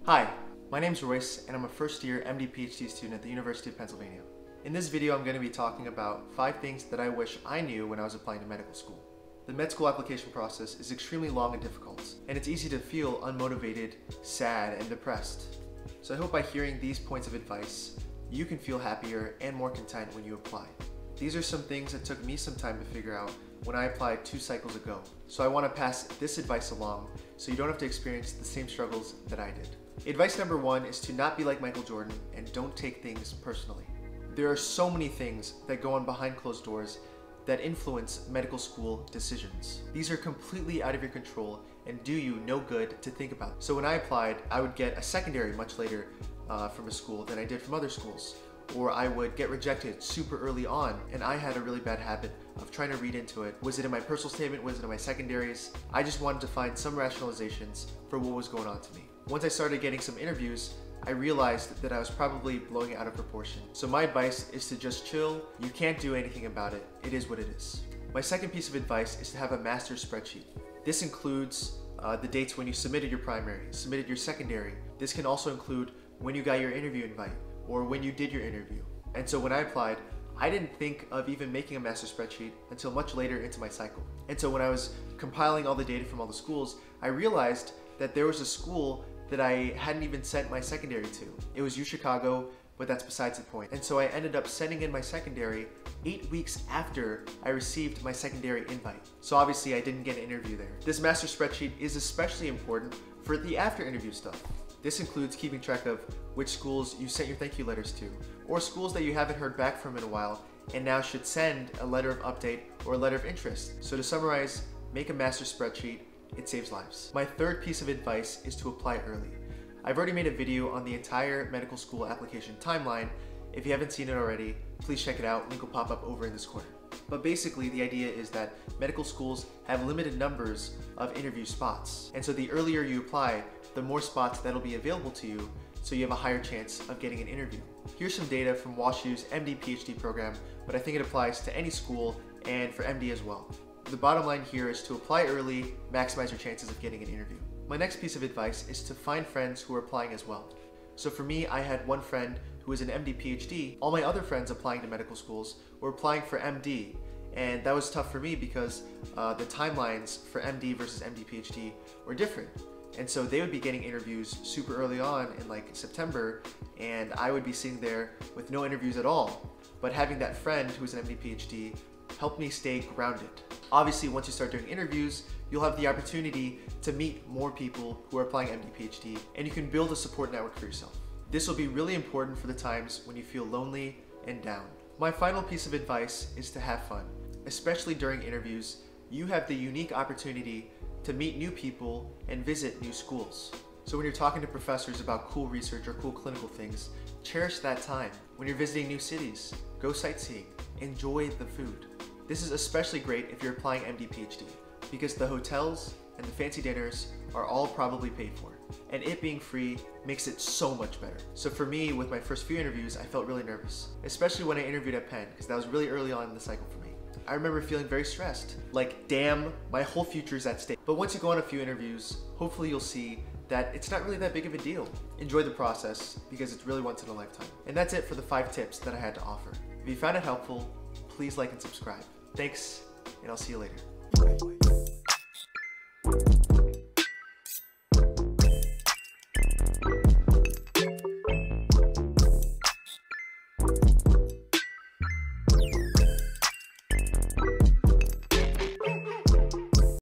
Hi, my name's Royce and I'm a first year MD PhD student at the University of Pennsylvania. In this video I'm going to be talking about 5 things that I wish I knew when I was applying to medical school. The med school application process is extremely long and difficult, and it's easy to feel unmotivated, sad, and depressed. So I hope by hearing these points of advice, you can feel happier and more content when you apply. These are some things that took me some time to figure out when I applied 2 cycles ago. So I want to pass this advice along so you don't have to experience the same struggles that I did. Advice number 1 is to not be like Michael Jordan and don't take things personally. There are so many things that go on behind closed doors that influence medical school decisions. These are completely out of your control and do you no good to think about. So when I applied, I would get a secondary much later from a school than I did from other schools. Or I would get rejected super early on, and I had a really bad habit of trying to read into it. Was it in my personal statement? Was it in my secondaries? I just wanted to find some rationalizations for what was going on to me. Once I started getting some interviews, I realized that I was probably blowing it out of proportion. So my advice is to just chill. You can't do anything about it. It is what it is. My second piece of advice is to have a master spreadsheet. This includes the dates when you submitted your primary, submitted your secondary. This can also include when you got your interview invite, or when you did your interview. And so when I applied, I didn't think of even making a master spreadsheet until much later into my cycle. And so when I was compiling all the data from all the schools, I realized that there was a school that I hadn't even sent my secondary to. It was UChicago, but that's besides the point. And so I ended up sending in my secondary 8 weeks after I received my secondary invite. So obviously I didn't get an interview there. This master spreadsheet is especially important for the after interview stuff. This includes keeping track of which schools you sent your thank you letters to, or schools that you haven't heard back from in a while and now should send a letter of update or a letter of interest. So to summarize, make a master spreadsheet. It saves lives. My third piece of advice is to apply early. I've already made a video on the entire medical school application timeline. If you haven't seen it already, please check it out. Link will pop up over in this corner. But basically the idea is that medical schools have limited numbers of interview spots. And so the earlier you apply, the more spots that'll be available to you, so you have a higher chance of getting an interview. Here's some data from WashU's MD PhD program, but I think it applies to any school and for MD as well. The bottom line here is to apply early, maximize your chances of getting an interview. My next piece of advice is to find friends who are applying as well. So for me, I had one friend who was an MD PhD. All my other friends applying to medical schools were applying for MD. And that was tough for me because the timelines for MD versus MD PhD were different. And so they would be getting interviews super early on in like September, and I would be sitting there with no interviews at all. But having that friend who was an MD PhD helped me stay grounded. Obviously, once you start doing interviews, you'll have the opportunity to meet more people who are applying MD PhD, and you can build a support network for yourself. This will be really important for the times when you feel lonely and down. My final piece of advice is to have fun. Especially during interviews, you have the unique opportunity to meet new people and visit new schools. So when you're talking to professors about cool research or cool clinical things, cherish that time. When you're visiting new cities, go sightseeing, enjoy the food. This is especially great if you're applying MD PhD, because the hotels and the fancy dinners are all probably paid for. And it being free makes it so much better. So for me, with my first few interviews, I felt really nervous, especially when I interviewed at Penn, because that was really early on in the cycle for me. I remember feeling very stressed, like, damn, my whole future is at stake. But once you go on a few interviews, hopefully you'll see that it's not really that big of a deal. Enjoy the process, because it's really once in a lifetime. And that's it for the 5 tips that I had to offer. If you found it helpful, please like and subscribe. Thanks, and I'll see you later.